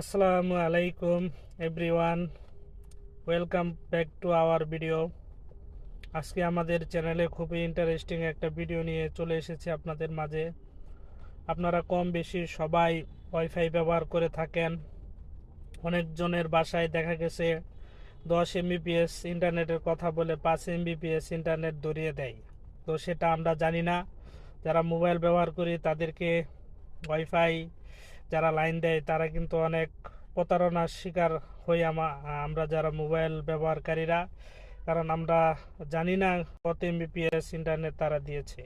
আসসালামু আলাইকুম everyone, welcome back to our video. আজকে আমাদের চ্যানেলে খুবই ইন্টারেস্টিং একটা ভিডিও নিয়ে চলে এসেছি আপনাদের মাঝে। আপনারা কম বেশি সবাই ওয়াইফাই ব্যবহার করে থাকেন। অনেকজনের বাসায় দেখা গেছে 10 MBps ইন্টারনেটের কথা বলে 5 MBps ইন্টারনেট ধরিয়ে দেয়। তো সেটা আমরা জানি না। যারা মোবাইল ব্যবহার করি তাদেরকে ওয়াইফাই যারা লাইন দেয় তারা কিন্তু অনেক প্রতারণার শিকার হই আমরা যারা মোবাইল ব্যবহারকারীরা, কারণ আমরা জানি না কত MBps ইন্টারনেট তারা দিয়েছে।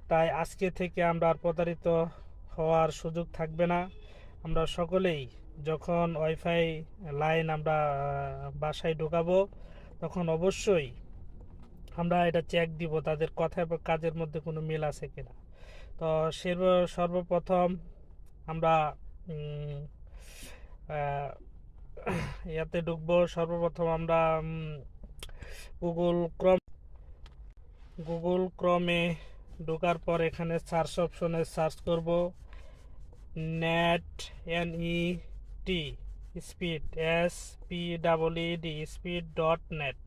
তাই আজকে থেকে আমরা আর প্রতারিত হওয়ার সুযোগ থাকবে না। আমরা সকলেই যখন ওয়াইফাই লাইন আমরা বাসায় ঢোকাবো তখন অবশ্যই আমরা এটা চেক দিব তাদের কথা এবং কাজের মধ্যে কোনো মিল আছে কিনা। তো সর্বপ্রথম আমরা ইয়াতে ঢুকবো। সর্বপ্রথম আমরা গুগল ক্রমে ঢোকার পর এখানে সার্চ অপশনে সার্চ করব net, NET speed, SPEED speed.net।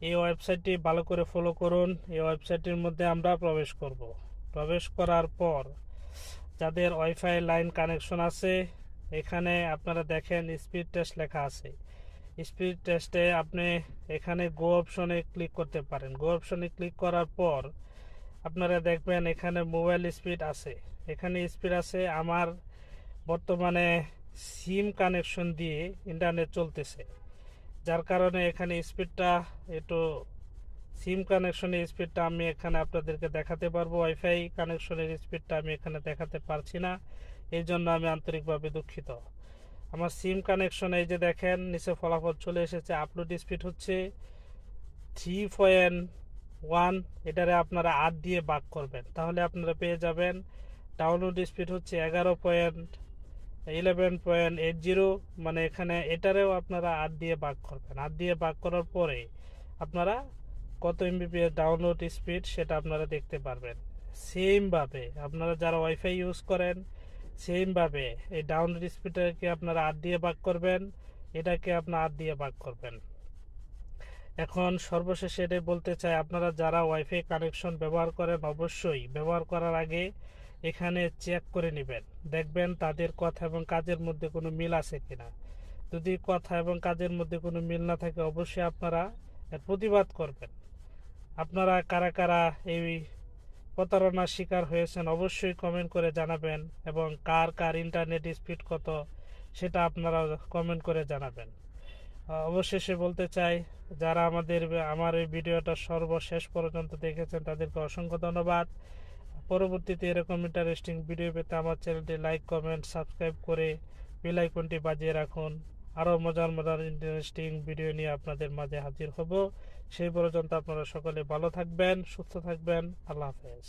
এই ওয়েবসাইটটি ভালো করে ফলো করুন। এই ওয়েবসাইটের মধ্যে আমরা প্রবেশ করার পর যাদের ওয়াইফাই লাইন কানেকশন আছে এখানে আপনারা দেখেন স্পিড টেস্ট লেখা আছে। স্পিড টেস্টে আপনি এখানে গো অপশনে ক্লিক করতে পারেন। গো অপশনে ক্লিক করার পর আপনারা দেখবেন এখানে মোবাইল স্পিড আছে। এখানে স্পিড আছে আমার বর্তমানে সিম কানেকশন দিয়ে ইন্টারনেট চলতেছে, যার কারণে এখানে স্পিডটা একটু সিম কানেকশনের স্পিডটা আমি এখানে আপনাদেরকে দেখাতে পারবো। ওয়াইফাই কানেকশনের স্পিডটা আমি এখানে দেখাতে পারছি না, এই জন্য আমি আন্তরিকভাবে দুঃখিত। আমার সিম কানেকশন এই যে দেখেন নিচে ফলাফল চলে এসেছে। আপলোড স্পিড হচ্ছে 3.1। এটারে আপনারা 8 দিয়ে ভাগ করবেন তাহলে আপনারা পেয়ে যাবেন। ডাউনলোড স্পিড হচ্ছে 11.80, মানে এখানে এটারেও আপনারা 8 দিয়ে ভাগ করবেন। 8 দিয়ে ভাগ করার পরে আপনারা কত MBPS ডাউনলোড স্পিড সেটা আপনারা দেখতে পারবেন। সেমভাবে আপনারা যারা ওয়াইফাই ইউজ করেন সেমভাবে এই ডাউনলোড স্পিডটাকে আপনারা 8 দিয়ে ভাগ করবেন, এটাকে আপনারা 8 দিয়ে ভাগ করবেন। এখন সর্বশেষে এটাই বলতে চাই, আপনারা যারা ওয়াইফাই কানেকশন ব্যবহার করেন অবশ্যই ব্যবহার করার আগে এখানে চেক করে নেবেন, দেখবেন তাদের কথা এবং কাজের মধ্যে কোনো মিল আছে কিনা। যদি কথা এবং কাজের মধ্যে কোনো মিল না থাকে অবশ্যই আপনারা এর প্রতিবাদ করবেন। আপনারা কারা কারা এই প্রতারণার শিকার হয়েছেন অবশ্যই কমেন্ট করে জানাবেন, এবং কার কার ইন্টারনেট স্পিড কত সেটা আপনারা কমেন্ট করে জানাবেন। অবশেষে বলতে চাই, যারা আমার এই ভিডিওটা সর্বশেষ পর্যন্ত দেখেছেন তাদেরকে অসংখ্য ধন্যবাদ। পরবর্তীতে এরকম ইন্টারেস্টিং ভিডিও পেতে আমার চ্যানেলটি লাইক, কমেন্ট, সাবস্ক্রাইব করে বেল আইকনটি বাজিয়ে রাখুন। আরও মজার ইন্টারেস্টিং ভিডিও নিয়ে আপনাদের মাঝে হাজির হব। সেই পর্যন্ত আপনারা সকলে ভালো থাকবেন, সুস্থ থাকবেন। আল্লাহ হাফেজ।